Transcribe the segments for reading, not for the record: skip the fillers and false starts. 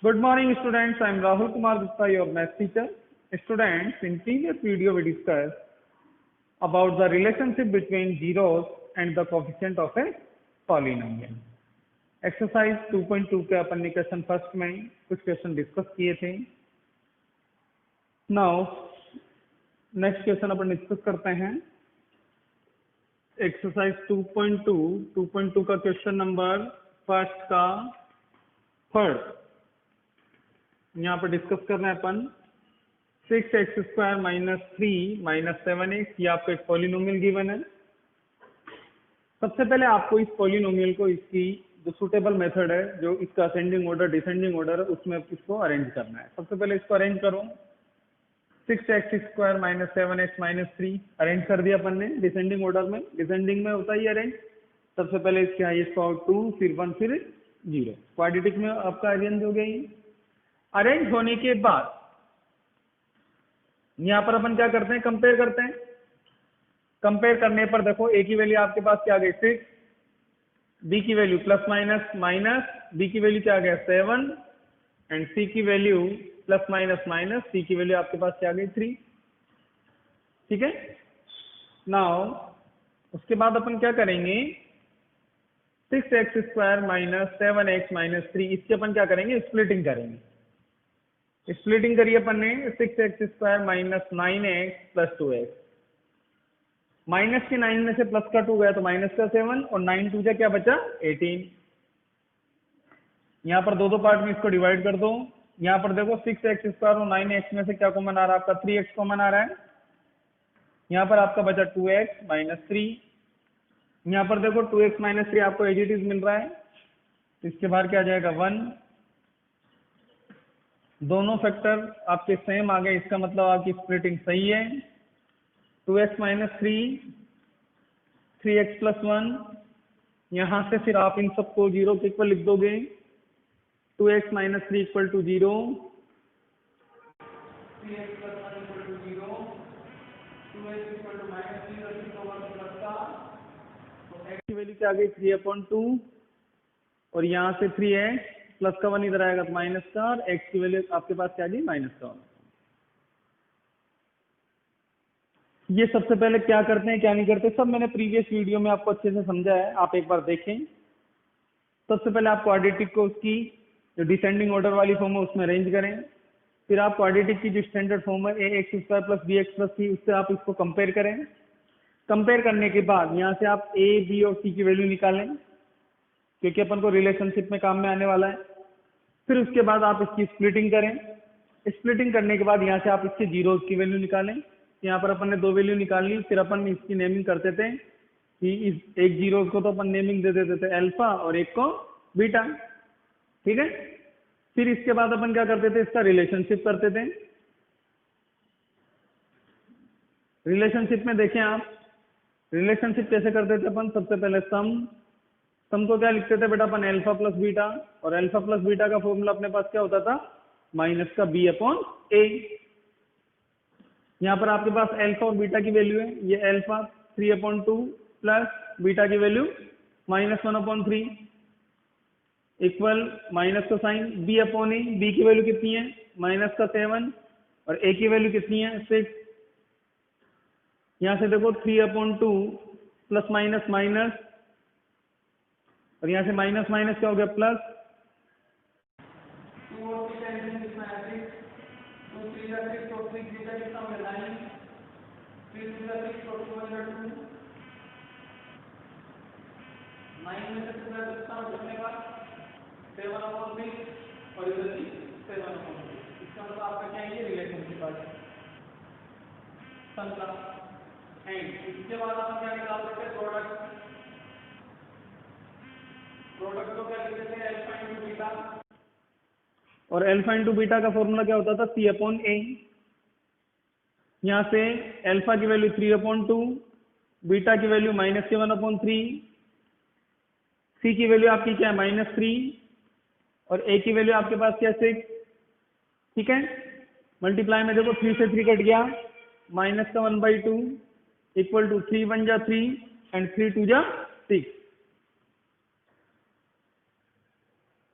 Good morning, students. I am Rahul Kumar Gupta, your math teacher. Students, in previous video we discussed about the relationship between zeros and the coefficient of a polynomial. Exercise 2.2 के अपन ने question first में कुछ question discuss किए थे. Now next question अपन discuss करते हैं. Exercise 2.2 का question number first का थर्ड यहाँ पर डिस्कस करना है अपन. 6x² माइनस 3 माइनस 7x, ये आपको एक पॉलिनोमियल गिवन है. सबसे पहले आपको इस पॉलिनोमियल को इसकी जो सुटेबल मेथड है, जो इसका असेंडिंग ऑर्डर डिसेंडिंग ऑर्डर है, उसमें इसको अरेंज करना है. सबसे पहले इसको अरेंज करो. 6x² minus 7x minus 3 arrange कर दिया अपन ने डिसेंडिंग ऑर्डर में. डिसेंडिंग में होता है ये अरेंज. सबसे पहले इसके हाईएस्ट पावर 2, फिर 1, फिर 0. क्वाड्रेटिक में आपका अरेंज हो गई. अरेंज होने के बाद यहाँ पर अपन क्या करते हैं, कंपेयर करते हैं. कंपेयर करने पर देखो a की वैल्यू आपके पास क्या आ गई 6, b की value plus minus minus, b की वैल्यू क्या आ गया 7 एंड c की value plus minus minus, c की वैल्यू आपके पास क्या आ गई 3. ठीक है. नाउ उसके बाद अपन क्या करेंगे, 6x² माइनस 7x माइनस 3, इसके अपन क्या करेंगे, स्प्लिटिंग करेंगे. स्प्लिटिंग करिए अपन ने. 6x² minus 9x plus 2x, minus के 9 में से प्लस का 2 गया तो माइनस का 7 और 9 2 क्या बचा 18. यहाँ पर दो पार्ट में इसको डिवाइड कर दो. यहाँ पर देखो 6x² और 9x में से क्या कॉमन आ रहा है, आपका 3x कॉमन आ रहा है. यहाँ पर आपका बचा 2x माइनस 3. यहाँ पर देखो 2x माइनस 3 आपको एज इट इज मिल रहा है. इसके बाहर क्या आ जाएगा 1. दोनों फैक्टर आपके सेम आ गए, इसका मतलब आपकी स्प्लिटिंग सही है. 2x माइनस 3, 3x प्लस 1, यहाँ से फिर आप इन सबको 0 के इक्वल लिख दोगे. 2x minus 3 equal to 0, 3x plus 1 equal to 0, 2x equal to minus 3 plus का, तो x की वैल्यू क्या आ गई 3/2 और यहाँ से 3x प्लस का 1 इधर आएगा तो माइनस का, और x की वैल्यू आपके पास क्या आ गई माइनस का 1. ये सबसे पहले क्या करते हैं क्या नहीं करते सब मैंने प्रीवियस वीडियो में आपको अच्छे से समझा है, आप एक बार देखें. सबसे पहले आप क्वाड्रेटिक को उसकी जो डिसेंडिंग ऑर्डर वाली फॉर्म है उसमें अरेंज करें. फिर आप क्वाड्रेटिक की जो स्टैंडर्ड फॉर्म है ax² plus bx plus c, उससे आप इसको कंपेयर करें. कंपेयर करने के बाद यहाँ से आप a, b और c की वैल्यू निकालें, क्योंकि अपन को रिलेशनशिप में काम में आने वाला है. फिर उसके बाद आप इसकी स्प्लिटिंग करें. स्प्लिटिंग करने के बाद यहाँ से आप इसके जीरोस की वैल्यू निकालें. यहाँ पर अपन ने 2 वैल्यू निकाल ली. फिर अपन इसकी नेमिंग करते थे कि इस एक जीरो को तो अपन नेमिंग दे देते थे अल्फा और एक को बीटा. ठीक है. फिर इसके बाद अपन क्या करते थे, इसका रिलेशनशिप करते थे. रिलेशनशिप में देखें आप, रिलेशनशिप कैसे करते थे अपन. सबसे पहले सम को क्या लिखते थे बेटा अपन, अल्फा प्लस बीटा, और अल्फा प्लस बीटा का फॉर्मूला अपने पास क्या होता था, माइनस का b/a. यहाँ पर आपके पास अल्फा और बीटा की वैल्यू है. ये अल्फा 3/2 प्लस बीटा की वैल्यू माइनस 1/3 इक्वल माइनस का साइन b/a. b की वैल्यू कितनी है माइनस का 7 और a की वैल्यू कितनी है 6. यहाँ से देखो 3/2 प्लस माइनस माइनस, और यहाँ से माइनस माइनस क्या हो गया प्लस. 2 और 3 का कितना है 6, 2 3 का 6 और 6 बीटा कितना हो गया 9, 3 3 का 6 और 2 का 2, 9 में से कितना हो जाने का 7/3 और इधर भी 7/3. इसका मतलब आपका क्या है, ये रिलेशनशिप आ गया सम का. एंड इसके बाद हम क्या निकाल सकते हैं, प्रोडक्ट को क्या लिखते थे अल्फा इंटू बीटा, और अल्फा इंटू बीटा का फॉर्मूला क्या होता था c/a. यहाँ से अल्फा की वैल्यू 3/2, बीटा की वैल्यू माइनस के 1/3, c की वैल्यू आपकी क्या है माइनस 3 और a की वैल्यू आपके पास क्या 6. ठीक है. मल्टीप्लाई में देखो 3 से 3 कट गया, माइनस का 1/2 इक्वल टू 3 1 जा 3 एंड 3 2 जा 6.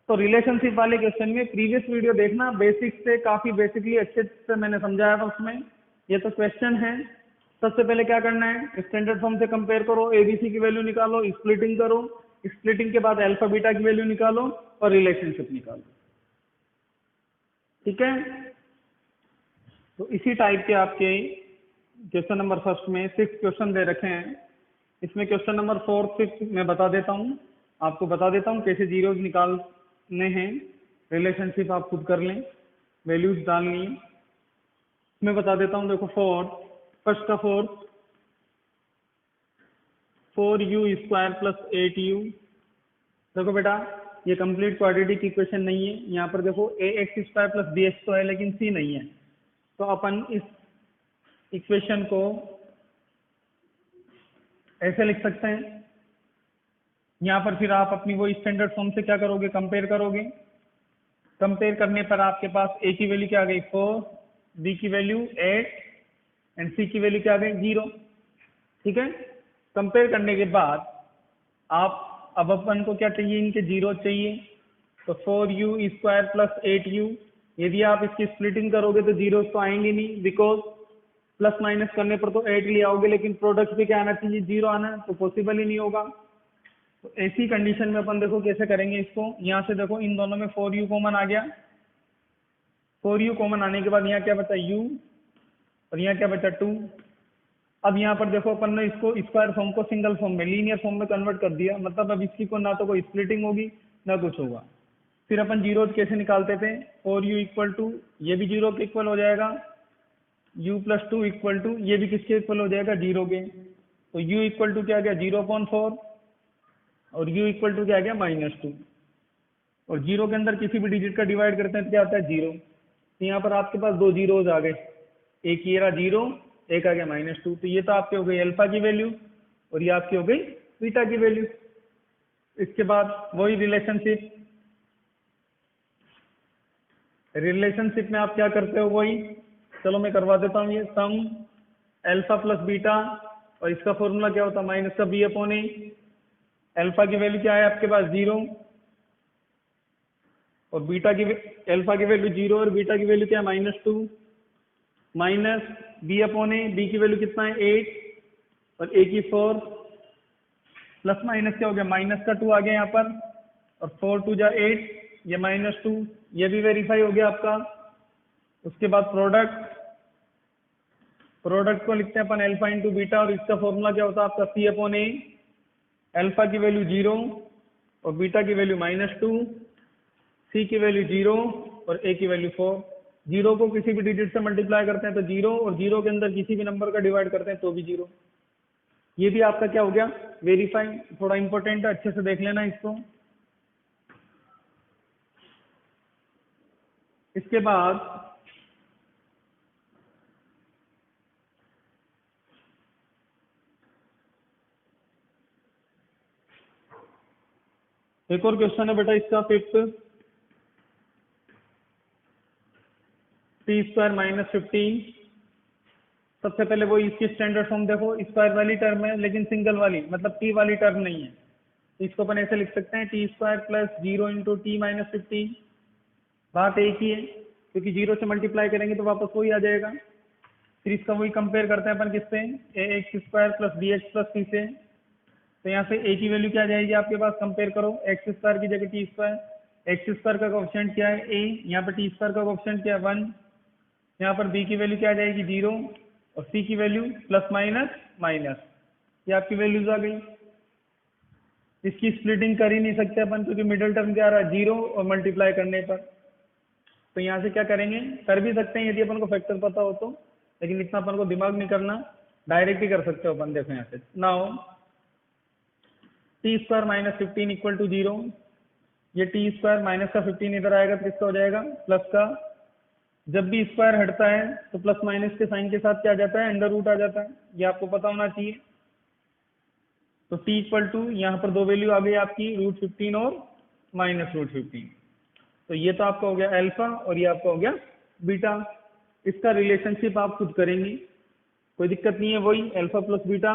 तो रिलेशनशिप वाले क्वेश्चन में प्रीवियस वीडियो देखना, बेसिक से काफी बेसिकली अच्छे से मैंने समझाया था उसमें। ये तो क्वेश्चन है। सबसे पहले क्या करना है, स्टैंडर्ड फॉर्म से कंपेयर करो, एबीसी की वैल्यू निकालो, स्प्लिटिंग करो, स्प्लिटिंग के बाद अल्फा बीटा की वैल्यू निकालो और रिलेशनशिप निकालो। ठीक है, तो इसी टाइप के आपके क्वेश्चन नंबर फर्स्ट में 6 क्वेश्चन दे रखे हैं। इसमें क्वेश्चन नंबर 4 5 मैं बता देता हूँ, आपको बता देता हूँ कैसे जीरोज निकालने हैं। रिलेशनशिप आप खुद कर लें, वैल्यूज डालनी है। मैं बता देता हूँ, देखो फर्स्ट का 4u स्क्वायर प्लस 8u। देखो बेटा, ये कंप्लीट क्वाड्रेटिक इक्वेशन नहीं है। यहाँ पर देखो ax स्क्वायर प्लस bx तो है लेकिन c नहीं है, तो अपन इस इक्वेशन को ऐसे लिख सकते हैं। यहाँ पर फिर आप अपनी वो स्टैंडर्ड फॉर्म से क्या करोगे, कंपेयर करोगे। कंपेयर करने पर आपके पास a की वैल्यू क्या आ गई 4, b की वैल्यू 8 एंड c की वैल्यू क्या आ गई 0। ठीक है, कंपेयर करने के बाद आप अब अपन को क्या चाहिए, इनके जीरो चाहिए। तो 4u स्क्वायर प्लस 8u, यदि आप इसकी स्प्लिटिंग करोगे तो जीरो तो आएंगे नहीं, बिकॉज प्लस माइनस करने पर तो 8 ले आओगे, लेकिन प्रोडक्ट भी क्या आना चाहिए, 0 आना, तो पॉसिबल ही नहीं होगा। तो ऐसी कंडीशन में अपन देखो कैसे करेंगे इसको। यहाँ से देखो इन दोनों में 4u कॉमन आ गया। 4u कॉमन आने के बाद यहाँ क्या बचा u और यहाँ क्या बचा 2। अब यहाँ पर देखो अपन ने इसको स्क्वायर फॉर्म को सिंगल फॉर्म में, लीनियर फॉर्म में कन्वर्ट कर दिया। मतलब अब इसकी को ना तो कोई स्प्लिटिंग होगी ना कुछ होगा। फिर अपन जीरो कैसे निकालते थे, 4u इक्वल टू, ये भी जीरो के इक्वल हो जाएगा, u प्लस 2 इक्वल टू, ये भी किसके इक्वल हो जाएगा, जीरो के। तो u इक्वल टू क्या आ गया 0.4 और u इक्वल टू क्या आ गया -2। और जीरो के अंदर किसी भी डिजिट का डिवाइड करते हैं तो क्या आता है 0। तो यहाँ पर आपके पास दो जीरोज आ गए, एक ये रहा 0, एक आ गया -2। तो ये तो आपके हो गई अल्फा की वैल्यू और ये आपकी हो गई बीटा की वैल्यू। इसके बाद वही रिलेशनशिप में आप क्या करते हो, वही चलो मैं करवा देता हूँ। ये सम अल्फा प्लस बीटा और इसका फॉर्मूला क्या होता है माइनस का b/a। अल्फा की वैल्यू क्या है आपके पास 0 और बीटा की, अल्फा की वैल्यू 0 और बीटा की वैल्यू क्या है -2 माइनस b/a। b की वैल्यू कितना है 8 और a की 4 प्लस माइनस क्या हो गया माइनस का 2 आ गया यहाँ पर और 4 2 जा 8, ये -2, ये भी वेरीफाई हो गया आपका। उसके बाद प्रोडक्ट को लिखते हैं अपन अल्फा इंटू बीटा और इसका फॉर्मूला क्या होता है आपका c/a। अल्फा की वैल्यू 0 और बीटा की वैल्यू -2, c की वैल्यू 0 और a की वैल्यू 4। जीरो को किसी भी डिजिट से मल्टीप्लाई करते हैं तो 0 और 0 के अंदर किसी भी नंबर का डिवाइड करते हैं तो भी 0। ये भी आपका क्या हो गया वेरीफाई। थोड़ा इंपॉर्टेंट है, अच्छे से देख लेना इसको। इसके बाद एक और क्वेश्चन है बेटा इसका 5th, t² - 15। सबसे पहले वो इसकी स्टैंडर्ड फॉर्म देखो, स्क्वायर वाली टर्म है लेकिन सिंगल वाली, मतलब t वाली टर्म नहीं है। तो इसको अपन ऐसे लिख सकते हैं t² + 0 × t - 15। बात एक ही है क्योंकि 0 से मल्टीप्लाई करेंगे तो वापस वही आ जाएगा। फिर इसका वही कंपेयर करते हैं अपन किससे, ax² + bx + c से। तो यहाँ से a की वैल्यू क्या आ जाएगी आपके पास, कंपेयर करो x² की जगह t²। x² का कोएफिशिएंट क्या है a, यहाँ पर t² का कोएफिशिएंट क्या है 1। यहाँ पर b की वैल्यू क्या आ जाएगी 0 और c की वैल्यू प्लस माइनस माइनस, ये आपकी वैल्यूज आ गई। इसकी स्प्लिटिंग कर ही नहीं सकते अपन क्योंकि मिडिल टर्म क्या आ रहा है 0 और मल्टीप्लाई करने पर। तो यहाँ से क्या करेंगे, कर भी सकते हैं यदि अपन को फैक्टर पता हो तो, लेकिन इतना अपन को दिमाग नहीं करना, डायरेक्ट ही कर सकते हो अपन। देखो यहाँ से नाउ t² - 15 = 0। ये t² माइनस का 15 इधर आएगा तो किसका हो जाएगा प्लस का। जब भी स्क्वायर हटता है तो प्लस माइनस के साइन के साथ क्या आ जाता है अंडर रूट आ जाता है, ये आपको पता होना चाहिए। तो t = यहाँ पर दो वैल्यू आ गई आपकी √15 और -√15। तो ये तो आपका हो गया अल्फा और ये आपका हो गया बीटा। इसका रिलेशनशिप आप खुद करेंगे, कोई दिक्कत नहीं है। वही alpha plus beta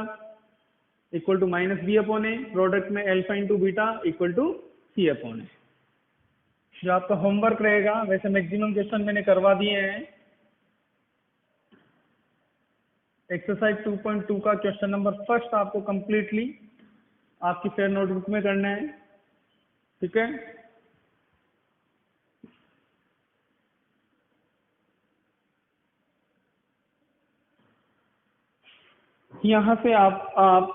equal to -b/a, product में alpha into beta equal to c/a। जो आपका होमवर्क रहेगा, वैसे मैक्सिमम क्वेश्चन मैंने करवा दिए हैं। एक्सरसाइज 2.2 का क्वेश्चन नंबर फर्स्ट आपको कंप्लीटली आपकी फेयर नोटबुक में करना है, ठीक है। यहाँ से आप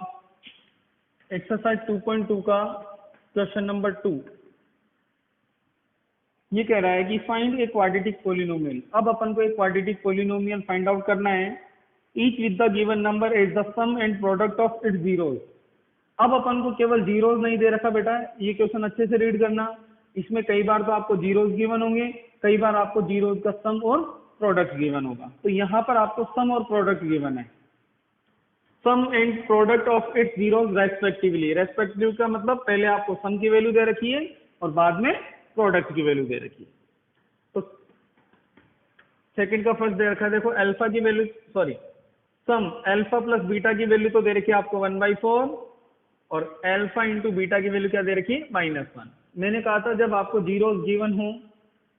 एक्सरसाइज 2.2 का क्वेश्चन नंबर 2 ये कह रहा है कि फाइंड ए क्वाड्रेटिक पोलिनोमियल। अब अपन को एक क्वाड्रेटिक पोलिनोमियल फाइंड आउट करना है, each with the given number is the sum and product of its zeros. अब अपन को केवल जीरोज नहीं दे रखा बेटा, ये क्वेश्चन अच्छे से रीड करना। इसमें कई बार तो आपको जीरोज गिवन होंगे, कई बार आपको जीरोज का सम और प्रोडक्ट गिवन होगा। तो यहाँ पर आपको सम और प्रोडक्ट गिवन है, sum and product of its zeros respectively. Respective का मतलब पहले आपको सम की वैल्यू दे रखी है और बाद में प्रोडक्ट की वैल्यू दे रखी है। तो सेकंड का फर्स्ट दे रखा है, देखो अल्फा की वैल्यू, सॉरी सम अल्फा प्लस बीटा की वैल्यू तो दे रखी है आपको 1/4 और अल्फा इंटू बीटा की वैल्यू क्या दे रखी है -1। मैंने कहा था जब आपको जीरोज गिवन हो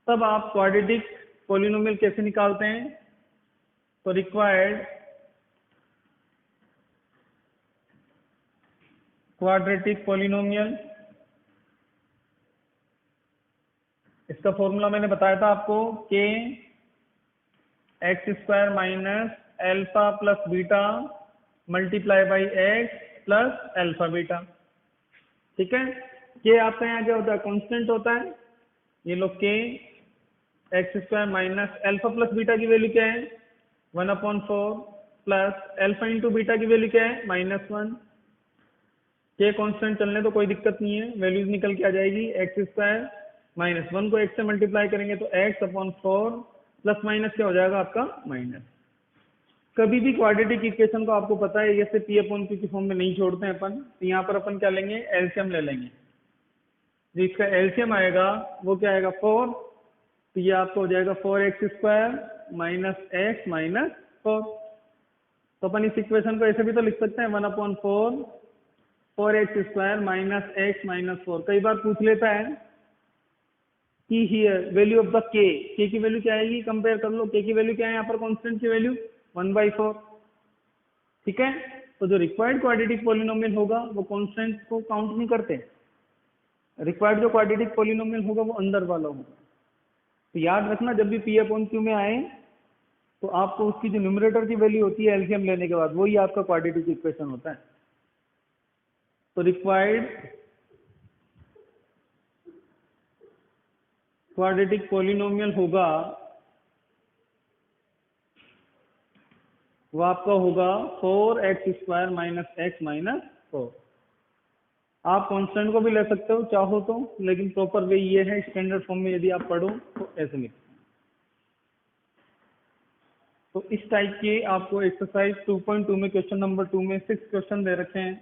तब आप क्वाड्रेटिक पोलिनोमियल कैसे निकालते हैं। तो रिक्वायर्ड क्वाड्रेटिक पोलिनोमियल, इसका फॉर्मूला मैंने बताया था आपको के x square minus alpha plus beta multiply by x plus alpha beta, ठीक है। के आपका यहाँ क्या होता है, कांस्टेंट होता है। ये लो के x square minus alpha plus beta की वैल्यू क्या है 1/4 प्लस एल्फा इंटू बीटा की वैल्यू क्या है -1। के कांस्टेंट चलने तो कोई दिक्कत नहीं है, वैल्यूज निकल के आ जाएगी। एक्स स्क्वायर -1 को एक्स से मल्टीप्लाई करेंगे तो x/4 प्लस माइनस क्या हो जाएगा आपका माइनस। कभी भी क्वाड्रेटिक इक्वेशन को आपको पता है ये से P/Q की फॉर्म में नहीं छोड़ते हैं अपन, तो यहाँ पर अपन क्या लेंगे, एलसीएम ले लेंगे। जो इसका एलसीएम आएगा वो क्या आएगा 4, तो ये आपको हो जाएगा 4x² माइनस x माइनस 4। तो अपन इस इक्वेशन को ऐसे भी तो लिख सकते हैं 1/4 4x² माइनस x माइनस 4। कई बार पूछ लेता है कि हियर वैल्यू ऑफ द के की वैल्यू क्या आएगी, कंपेयर कर लो। के की वैल्यू क्या है यहाँ पर, कांस्टेंट की वैल्यू 1/4, ठीक है। तो जो रिक्वायर्ड क्वाड्रेटिक पोलिनोमियल होगा वो कांस्टेंट को काउंट नहीं करते, रिक्वायर्ड जो क्वाड्रेटिक पोलिनोमियल होगा वो अंदर वाला होगा। तो याद रखना जब भी P/Q में आए तो आपको उसकी जो न्यूमरेटर की वैल्यू होती है एलसीएम लेने के बाद वही आपका क्वाड्रेटिक इक्वेशन होता है। तो रिक्वायर्ड क्वाड्रेटिक पोलिनोमियल होगा वो आपका होगा 4x² माइनस x माइनस 4। आप कांस्टेंट को भी ले सकते हो चाहो तो, लेकिन प्रॉपर वे ये है, स्टैंडर्ड फॉर्म में यदि आप पढ़ो तो ऐसे लिखते हैं। तो इस टाइप के आपको एक्सरसाइज 2.2 में क्वेश्चन नंबर 2 में 6 क्वेश्चन दे रखे हैं।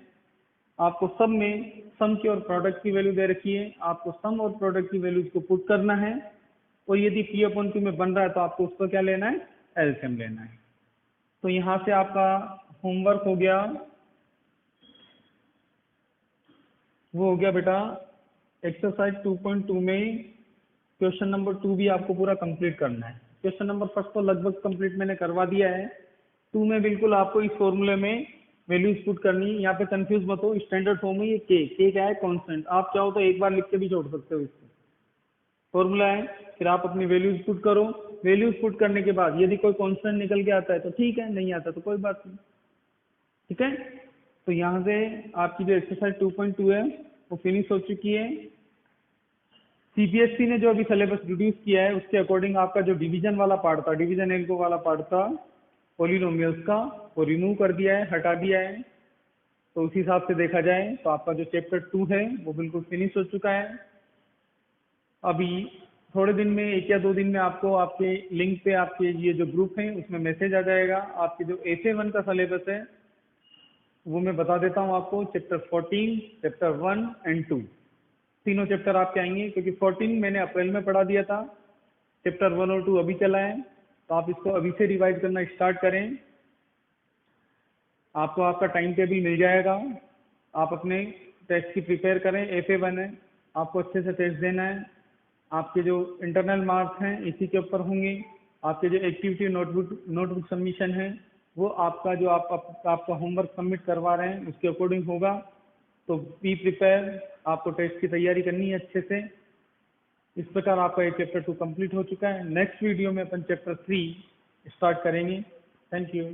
आपको सब में सम की और प्रोडक्ट की वैल्यू दे रखी है, आपको सम और प्रोडक्ट की वैल्यूज को पुट करना है और यदि P/Q में बन रहा है तो आपको उसको क्या लेना है, एलसीएम लेना है। तो यहाँ से आपका होमवर्क हो गया, वो हो गया बेटा एक्सरसाइज 2.2 में क्वेश्चन नंबर 2 भी आपको पूरा कंप्लीट करना है। क्वेश्चन नंबर फर्स्ट तो लगभग कंप्लीट मैंने करवा दिया है। 2 में बिल्कुल आपको इस फॉर्मूले में वैल्यूज पुट करनी है। यहाँ पे कंफ्यूज मत हो, स्टैंडर्ड फॉर्म में ये के क्या है, कांस्टेंट। आप चाहो तो एक बार लिख के भी छोड़ सकते हो, इसको फॉर्मूला है। फिर आप अपनी वैल्यूज पुट करो, वैल्यूज पुट करने के बाद यदि कोई कांस्टेंट निकल के आता है तो ठीक है, नहीं आता तो कोई बात नहीं, ठीक है। तो यहाँ से आपकी जो एक्सरसाइज 2.2 है वो फिनिश हो चुकी है। सीबीएसई ने जो अभी सिलेबस रिड्यूस किया है उसके अकॉर्डिंग आपका जो डिवीजन वाला पार्ट था, डिवीजन एल्गो वाला पार्ट था पॉलिनोमियल्स का, वो रिमूव कर दिया है, हटा दिया है। तो उस हिसाब से देखा जाए तो आपका जो चैप्टर 2 है वो बिल्कुल फिनिश हो चुका है। अभी थोड़े दिन में, 1 या 2 दिन में आपको आपके लिंक पे आपके ये जो ग्रुप है उसमें मैसेज आ जाएगा। आपके जो FA1 का सिलेबस है वो मैं बता देता हूँ आपको। चैप्टर 14, चैप्टर 1 एंड 2 तीनों चैप्टर आपके आएंगे, क्योंकि 14 मैंने अप्रैल में पढ़ा दिया था, चैप्टर 1 और 2 अभी चला है। तो आप इसको अभी से रिवाइज करना स्टार्ट करें, आपको आपका टाइम टेबल मिल जाएगा। आप अपने टेस्ट की प्रिपेयर करें। FA1 है, आपको अच्छे से टेस्ट देना है। आपके जो इंटरनल मार्क्स हैं इसी के ऊपर होंगे। आपके जो एक्टिविटी नोटबुक सबमिशन है वो आपका जो आपका होमवर्क सबमिट करवा रहे हैं उसके अकॉर्डिंग होगा। तो बी प्रिपेयर, आपको टेस्ट की तैयारी करनी है अच्छे से। इस प्रकार आपका ये चैप्टर 2 कंप्लीट हो चुका है। नेक्स्ट वीडियो में अपन चैप्टर 3 स्टार्ट करेंगे। Thank you.